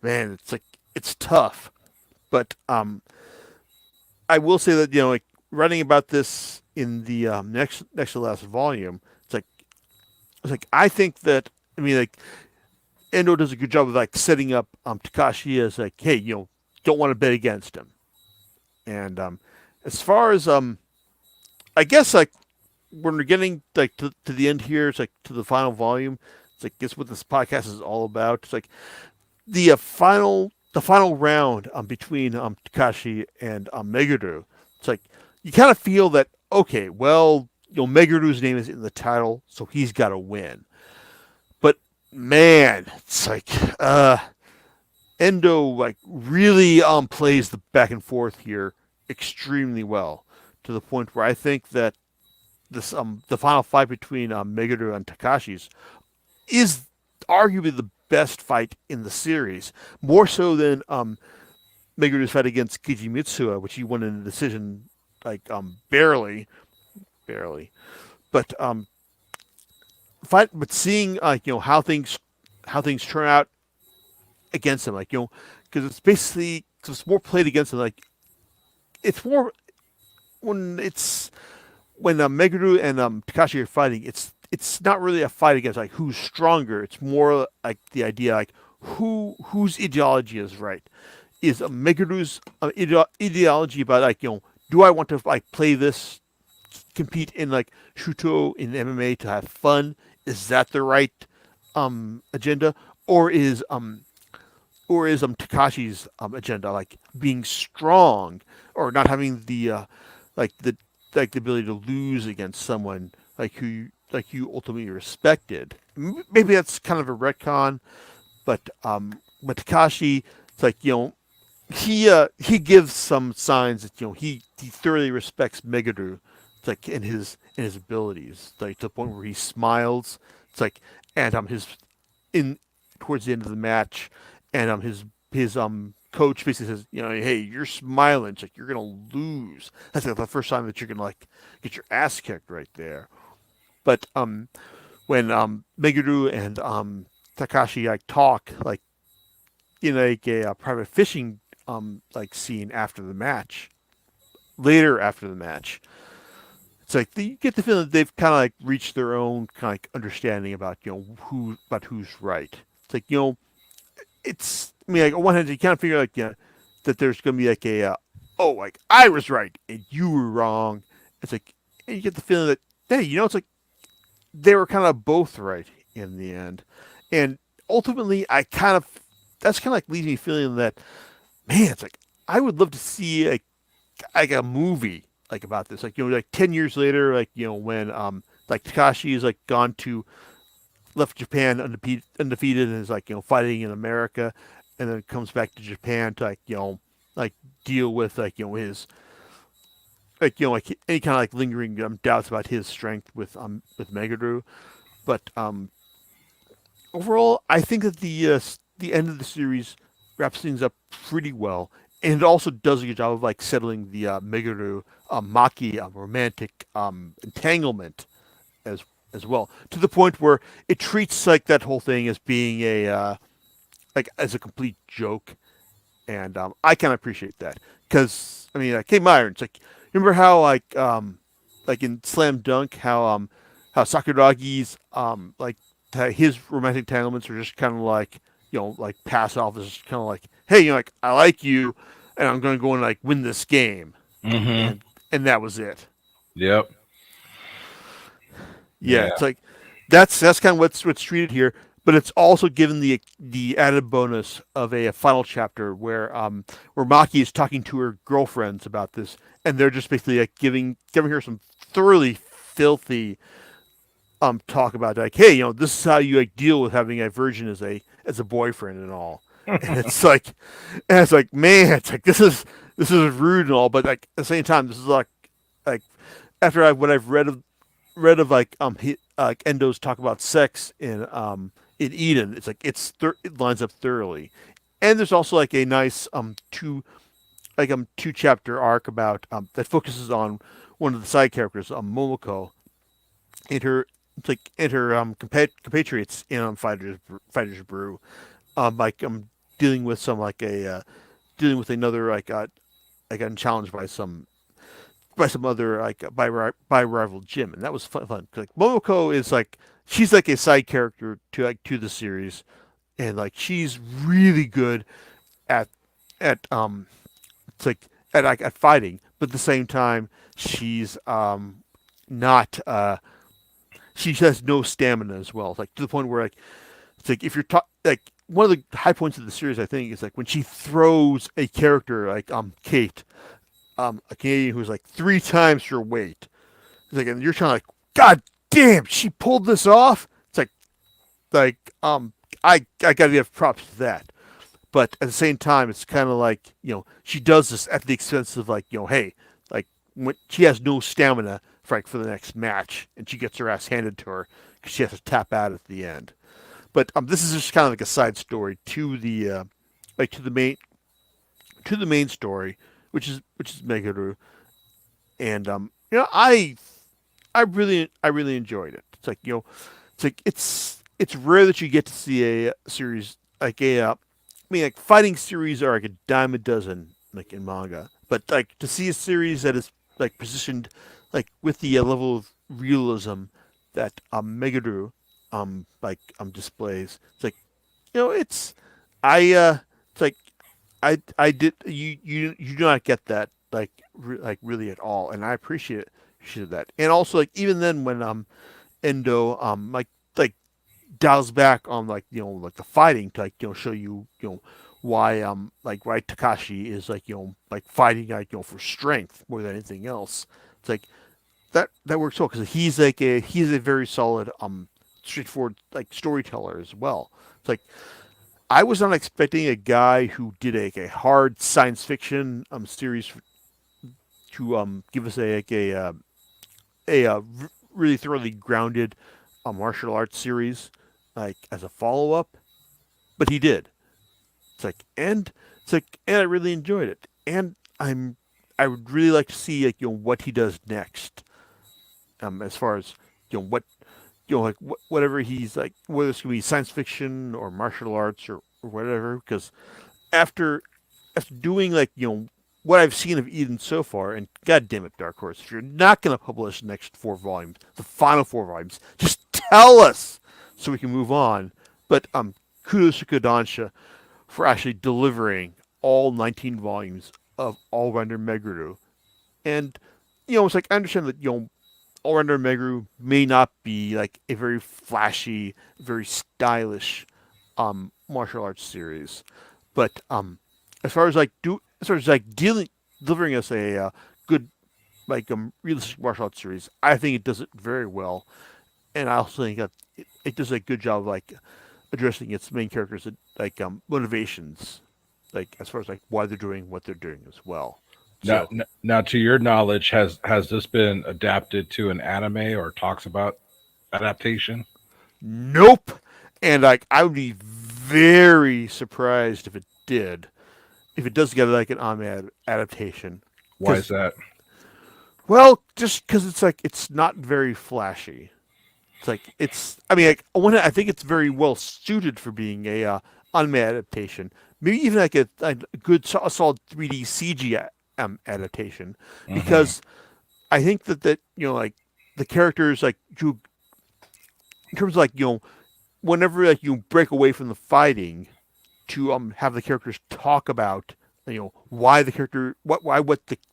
[SPEAKER 2] man, it's like it's tough. But I will say that like writing about this in the next to last volume, it's like I think that I mean like Endo does a good job of like setting up Takashi as like hey don't want to bet against him, and as far as I guess like when we're getting like to the end here, it's like to the final volume. It's like guess what this podcast is all about. It's like the final round between Takashi and Meguru. It's like you kind of feel that okay, well Meguru's name is in the title, so he's got to win. But man, it's like Endo like really plays the back and forth here extremely well to the point where I think that this the final fight between Meguru and Takashi's is arguably the best fight in the series, more so than Meguru's fight against Kijimitsuya, which he won in a decision, like barely. But seeing like how things turn out against him, like because it's basically it's more played against him. Like it's more when it's when Meguru and Takashi are fighting. It's not really a fight against like who's stronger. It's more like the idea like whose ideology is right. Is Meguru's ideology about like do I want to like play this compete in like shuto in MMA to have fun? Is that the right agenda, or is Takashi's agenda like being strong or not having like the the ability to lose against someone like you ultimately respected? Maybe that's kind of a retcon, but Takashi, it's like he gives some signs that he thoroughly respects Meguru. It's like in his abilities, like to the point where he smiles. It's like and his in towards the end of the match, and his coach basically says, hey, you're smiling. It's like you're gonna lose. That's like the first time that you're gonna like get your ass kicked right there. But when Meguru and Takashi like talk like in like a private fishing like scene after the match, later after the match, it's like you get the feeling that they've kind of like reached their own kind of like understanding about who's right. It's like it's I mean like on one hand you kind of figure like that there's gonna be like oh like I was right and you were wrong. It's like and you get the feeling that hey it's like they were kind of both right in the end, and ultimately I kind of that's kind of like leaves me feeling that man it's like I would love to see like a movie like about this like like 10 years later like when like Takashi is like gone to left Japan undefeated and is like fighting in America, and then comes back to Japan to like like deal with like his like any kind of like lingering doubts about his strength with Meguru. But overall, I think that the end of the series wraps things up pretty well, and it also does a good job of like settling the Meguru Maki romantic entanglement as as well, to the point where it treats like that whole thing as being a like as a complete joke, and I kind of appreciate that because I mean, hey Myron, it's like remember how like in Slam Dunk how Sakuragi's his romantic entanglements are just kind of like like pass off as kind of like hey like I like you and I'm going to go and like win this game,
[SPEAKER 3] Mm-hmm.
[SPEAKER 2] and that was it.
[SPEAKER 3] Yep.
[SPEAKER 2] Yeah,
[SPEAKER 3] Yeah.
[SPEAKER 2] it's like that's kind of what's treated here, but it's also given the added bonus of a final chapter where Maki is talking to her girlfriends about this, and they're just basically like giving her some thoroughly filthy talk about like, hey, this is how you like deal with having a virgin as a boyfriend and all, and it's like man, it's like this is rude and all, but like at the same time, this is like after what I've read of like like Endo's talk about sex in Eden. It's like it lines up thoroughly, and there's also like a nice two chapter arc about that focuses on one of the side characters, Momoko, and her compatriots in Fighters Brew, like dealing with some like a dealing with another like challenged by some other like by rival gym, and that was fun. Like Momoko is like she's like a side character to the series, and like she's really good at at it's like at fighting, but at the same time she's not she has no stamina as well. It's like to the point where like it's like if you're like one of the high points of the series I think is like when she throws a character like Kate, a Canadian who's like three times her weight. It's like, and you're trying to like, God damn, she pulled this off. It's like I gotta give props to that. But at the same time, it's kind of like she does this at the expense of like hey, like when she has no stamina for the next match, and she gets her ass handed to her because she has to tap out at the end. But this is just kind of like a side story to the like to the to the main story, which is Meguru, and I really enjoyed it. It's like it's rare that you get to see a series like I mean, like fighting series are like a dime a dozen, like in manga. But like to see a series that is like positioned like with the level of realism that Meguru displays, it's like it's it's like I did you do not get that like really at all, and I appreciate that. And also like even then when Endo like dials back on like like the fighting to like show you why Takashi is like like fighting like for strength more than anything else. It's like that works well because he's a very solid straightforward like storyteller as well. It's like I was not expecting a guy who did a hard science fiction series to give us a really thoroughly grounded martial arts series like as a follow up, but he did. It's like I really enjoyed it, and I would really like to see like what he does next. As far as what like whatever he's like, whether it's gonna be science fiction or martial arts or whatever. Because after after doing like what I've seen of Eden so far, and God damn it, Dark Horse, if you're not gonna publish the next 4 volumes, the final 4 volumes, just tell us so we can move on. But kudos to Kodansha for actually delivering all 19 volumes of All Rounder Meguru. And it's like I understand that All Rounder Meguru may not be like a very flashy, very stylish martial arts series, but as far as like delivering us a good like realistic martial arts series, I think it does it very well, and I also think that it does a good job of like addressing its main characters like motivations, like as far as like why they're doing what they're doing as well.
[SPEAKER 3] Now,
[SPEAKER 2] So
[SPEAKER 3] now, to your knowledge, has this been adapted to an anime or talks about adaptation?
[SPEAKER 2] nope, and like I would be very surprised if it did. If it does get like an anime adaptation,
[SPEAKER 3] Why is
[SPEAKER 2] because
[SPEAKER 3] that?
[SPEAKER 2] well, just because it's like it's not very flashy. It's like it's. I mean, like I think it's very well suited for being a anime adaptation. Maybe even like a good a solid 3D CG adaptation,
[SPEAKER 3] Hmm.
[SPEAKER 2] because I think that like the characters like you in terms of like whenever like you break away from the fighting to have the characters talk about why the character what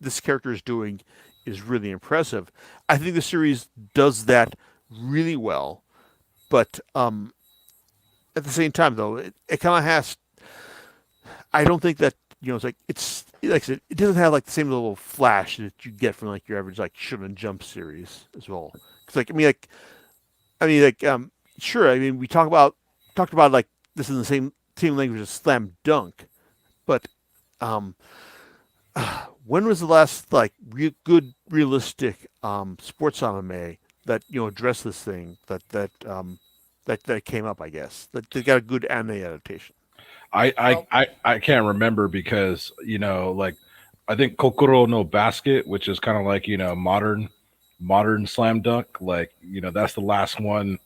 [SPEAKER 2] this character is doing is really impressive. I think the series does that really well, but at the same time though it kind of has. I don't think that it's like I said, it doesn't have like the same level of flash that you get from like your average like Shonen Jump series as well. Because like sure, I mean we talked about like this in the same language as Slam Dunk, but um when was the last like good realistic sports anime that addressed this thing that came up? I guess that got a good anime adaptation.
[SPEAKER 1] Well,
[SPEAKER 3] I can't remember because like I think Kokoro no Basket, which is kind of like modern slam dunk, like that's the last one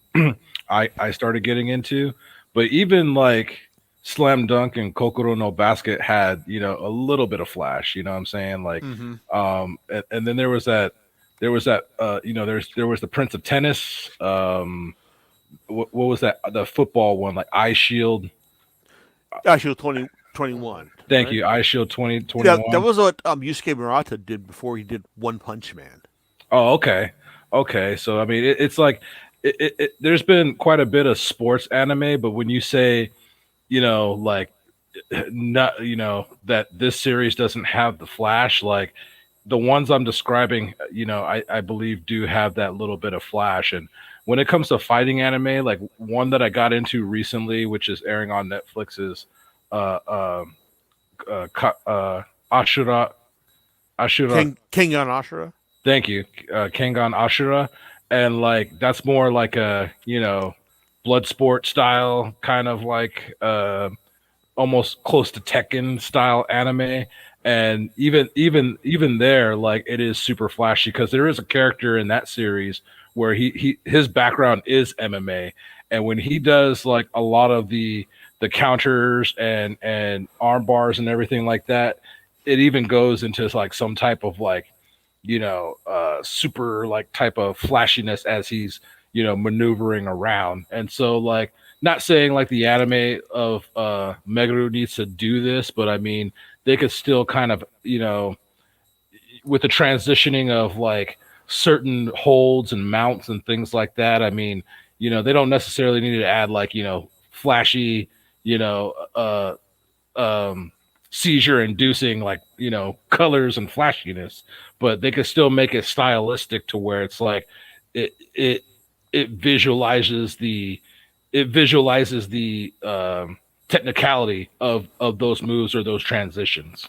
[SPEAKER 3] I started getting into. But even like slam dunk and Kokoro no Basket had a little bit of flash. You know what I'm saying? Like,
[SPEAKER 2] Mm-hmm.
[SPEAKER 3] and then there was that there was the Prince of Tennis. What was that? The football one, like Eye Shield.
[SPEAKER 2] Actually, 2021,
[SPEAKER 3] Thank
[SPEAKER 2] right?
[SPEAKER 3] you. Eye Shield
[SPEAKER 2] Yeah, that
[SPEAKER 3] 2021.
[SPEAKER 2] was what Yusuke Murata did before he did One Punch Man.
[SPEAKER 3] Oh, okay. Okay. So, I mean, it's like, there's been quite a bit of sports anime, but when you say, like, not, that this series doesn't have the flash, like, the ones I'm describing, I believe do have that little bit of flash. And when it comes to fighting anime, like, one that I got into recently, which is airing on Netflix, is uh, uh, Ashura. Ashura.
[SPEAKER 2] King on Ashura.
[SPEAKER 3] Thank you, Kengan Ashura, and like that's more like a blood sport style kind of like almost close to Tekken style anime. And even there, like it is super flashy because there is a character in that series where he his background is MMA, and when he does like a lot of the counters and arm bars and everything like that, it even goes into like some type of like super like type of flashiness as he's maneuvering around. And so like not saying like the anime of Meguru needs to do this, but I mean they could still kind of with the transitioning of like certain holds and mounts and things like that. I mean, they don't necessarily need to add like flashy, you know, seizure inducing like colors and flashiness, but they could still make it stylistic to where it's like it it it visualizes the technicality of those moves or those transitions.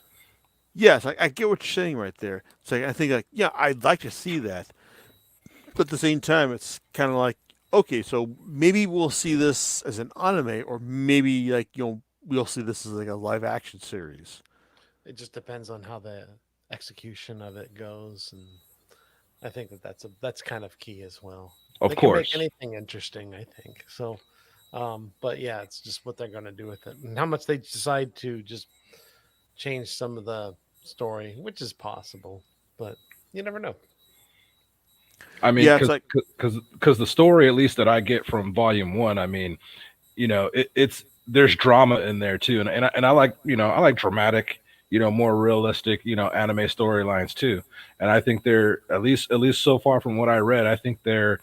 [SPEAKER 2] Yes, I get what you're saying right there. It's like I think like yeah, I'd like to see that, but at the same time, it's kind of like okay, so maybe we'll see this as an anime, or maybe like we'll see this as like a live action series.
[SPEAKER 1] It just depends on how the execution of it goes, and I think that's kind of key as well.
[SPEAKER 3] Of
[SPEAKER 1] They can make
[SPEAKER 3] course.
[SPEAKER 1] anything interesting, I think. So, but yeah, it's just what they're going to do with it and how much they decide to just change some of the story, which is possible, but you never know.
[SPEAKER 3] I mean,
[SPEAKER 2] Yeah, it's like
[SPEAKER 3] because the story, at least that I get from Volume One, I mean, it's there's drama in there too, and I like I like dramatic, more realistic, anime storylines too. And I think there, at least so far from what I read, I think there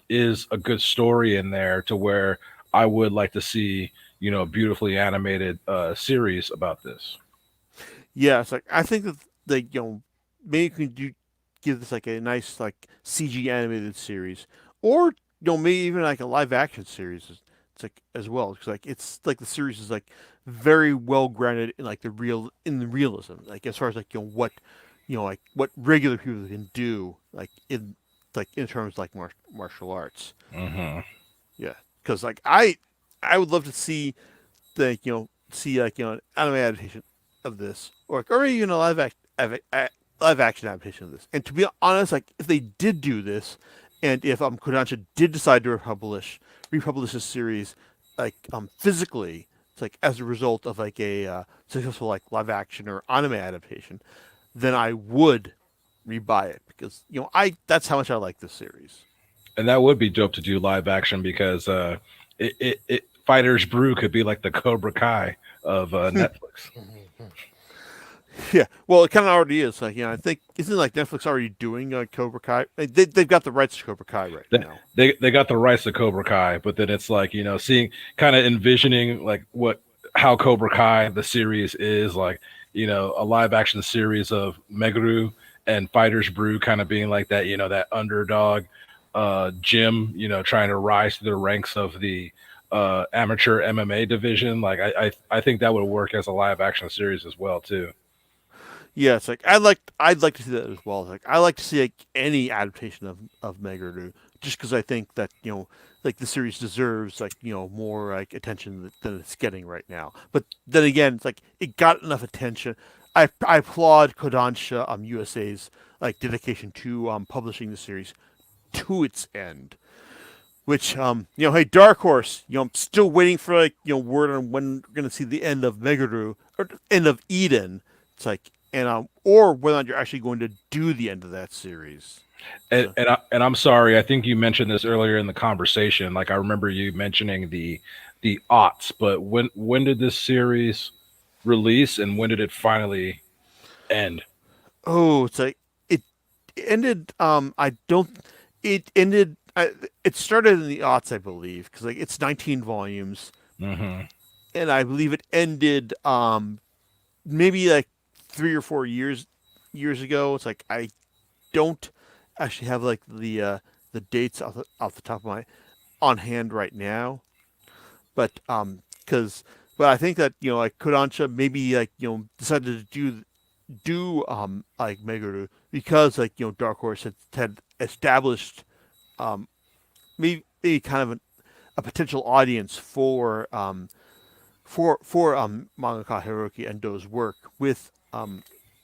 [SPEAKER 3] is a good story in there to where I would like to see a beautifully animated series about this.
[SPEAKER 2] yeah, it's like I think that like maybe you can give this like a nice like CG animated series, or maybe even like a live action series. It's like as well because like it's like the series is like very well grounded in like the realism, like as far as like like what regular people can do like in terms of like martial arts.
[SPEAKER 3] Hmm.
[SPEAKER 2] Yeah, because like I would love to see see like an anime adaptation of this, or even a live action adaptation of this. And to be honest, like if they did do this, and if Kodansha did decide to republish this series, like physically, it's like as a result of like a successful like live action or anime adaptation, then I would rebuy it because I that's how much I like this series.
[SPEAKER 3] And that would be dope to do live action because Fighters Brew could be like the Cobra Kai of Netflix.
[SPEAKER 2] Yeah, well, it kind of already is. Like, I think isn't like Netflix already doing Cobra Kai? They've got the rights to Cobra Kai right
[SPEAKER 3] they,
[SPEAKER 2] now.
[SPEAKER 3] they got the rights to Cobra Kai, but then it's like seeing kind of envisioning like what how Cobra Kai the series is like a live action series of Meguru and Fighters Brew kind of being like that that underdog gym trying to rise to the ranks of the amateur MMA division. Like I think that would work as a live action series as well too.
[SPEAKER 2] Yeah, it's like I'd like to see that as well. Like I like to see like any adaptation of Meguru, just because I think that like the series deserves like more like attention than it's getting right now. But then again, it's like it got enough attention. I applaud Kodansha USA's like dedication to publishing the series to its end. Which hey, Dark Horse, I'm still waiting for like word on when we're gonna see the end of Meguru or end of Eden. It's like or whether or not you're actually going to do the end of that series. So
[SPEAKER 3] And I'm sorry, I think you mentioned this earlier in the conversation. Like I remember you mentioning the aughts, but when did this series release and when did it finally end?
[SPEAKER 2] it's like it ended. I don't. It ended. It started in the aughts, I believe, because like it's 19 volumes,
[SPEAKER 3] Hmm.
[SPEAKER 2] and I believe it ended maybe like 3 or 4 years ago. It's like I don't actually have like the dates off the top of my on hand right now, but because but I think that like Kodansha maybe like decided to do like Meguru because like Dark Horse had established um maybe kind of a potential audience for mangaka Hiroki Endo's work with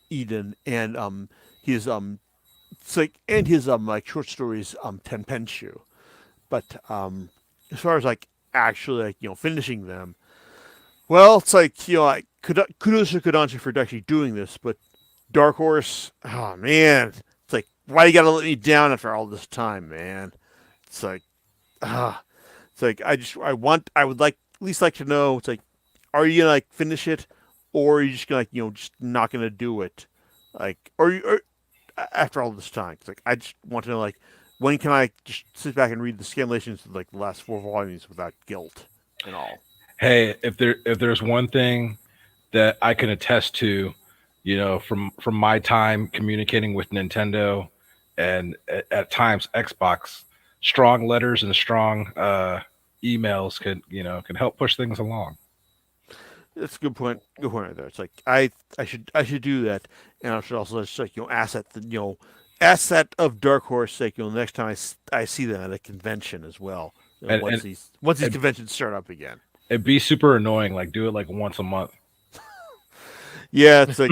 [SPEAKER 2] Eden and his it's like and his like short stories Tenpenshu. But as far as like actually like finishing them, well, it's like like kudos to Kodansha for actually doing this, but Dark Horse, oh man, it's like why you gotta let me down after all this time, man. It's like ah, it's like I would like at least like to know. It's like, are you gonna like finish it, or are you just gonna like just not gonna do it, like or after all this time? It's like I just want to know like when can I just sit back and read the scanlations of like the last 4 volumes without guilt and all.
[SPEAKER 3] Hey, if there's one thing that I can attest to, from my time communicating with Nintendo and at times Xbox, strong letters and strong emails can help push things along.
[SPEAKER 2] That's a good point. Good point right there. It's like I should do that, and I should also just like asset the asset of Dark Horse like next time I see them at a convention as well.
[SPEAKER 3] And
[SPEAKER 2] Once
[SPEAKER 3] and
[SPEAKER 2] these
[SPEAKER 3] and,
[SPEAKER 2] conventions start up again.
[SPEAKER 3] and be super annoying. Like do it like once a month.
[SPEAKER 2] Yeah, it's like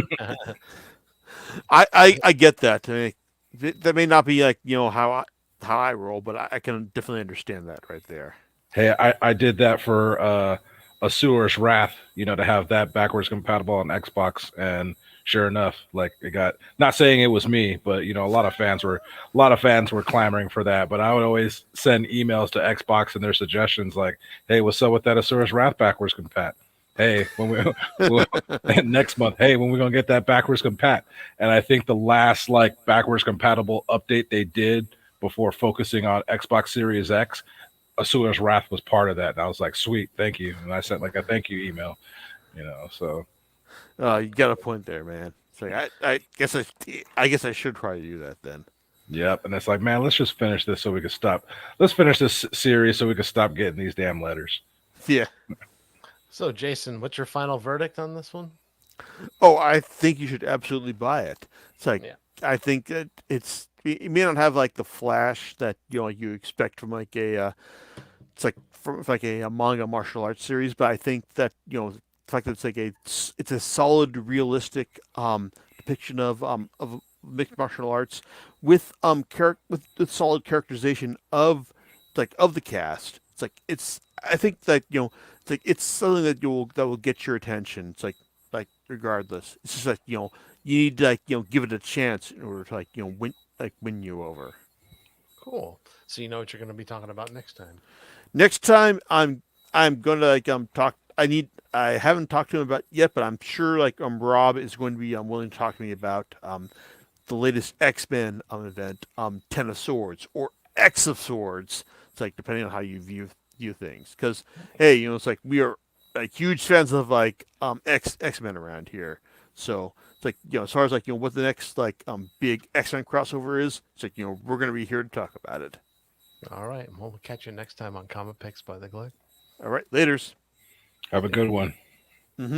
[SPEAKER 2] I get that. I mean, that may not be like how I roll, but I can definitely understand that right there.
[SPEAKER 3] Hey, I did that for Asura's Wrath, to have that backwards compatible on Xbox, and sure enough, like it got. Not saying it was me, but a lot of fans were clamoring for that. But I would always send emails to Xbox and their suggestions, like, "Hey, what's up with that Asura's Wrath backwards compat? Hey, when we next month, hey, when we gonna get that backwards compat?" And I think the last like backwards compatible update they did before focusing on Xbox Series X, Asura's Wrath was part of that. And I was like, sweet, thank you. And I sent like a thank you email, so
[SPEAKER 2] You got a point there, man. It's like I guess I should try to do that then.
[SPEAKER 3] yep. And it's like, man, let's just finish this so we can stop. Let's finish this series so we can stop getting these damn letters.
[SPEAKER 2] Yeah.
[SPEAKER 1] So, Jason, what's your final verdict on this one?
[SPEAKER 2] Oh, I think you should absolutely buy it. It's like
[SPEAKER 1] Yeah.
[SPEAKER 2] I think that it may not have like the flash that like you expect from like it's like from like a manga martial arts series, but I think that the fact that it's like it's a solid realistic depiction of mixed martial arts with with solid characterization of of the cast. It's like it's I think that it's like it's something that will get your attention. It's like regardless, it's just like you need to like give it a chance in order to like win you over.
[SPEAKER 1] Cool. So you know what you're going to be talking about next time.
[SPEAKER 2] Next time I'm gonna like talk. I haven't talked to him about yet, but I'm sure like Rob is going to be willing to talk to me about the latest X-Men event, Ten of Swords or X of Swords. It's like depending on how you view things. Because hey, it's like we are like huge fans of like X-Men around here. So it's like as far as like what the next like big X-Men crossover is, it's like we're gonna be here to talk about it.
[SPEAKER 1] All right. Well, we'll catch you next time on Comic Picks by the Glick.
[SPEAKER 2] All right, later's.
[SPEAKER 3] Have a good one.
[SPEAKER 2] Mm-hmm.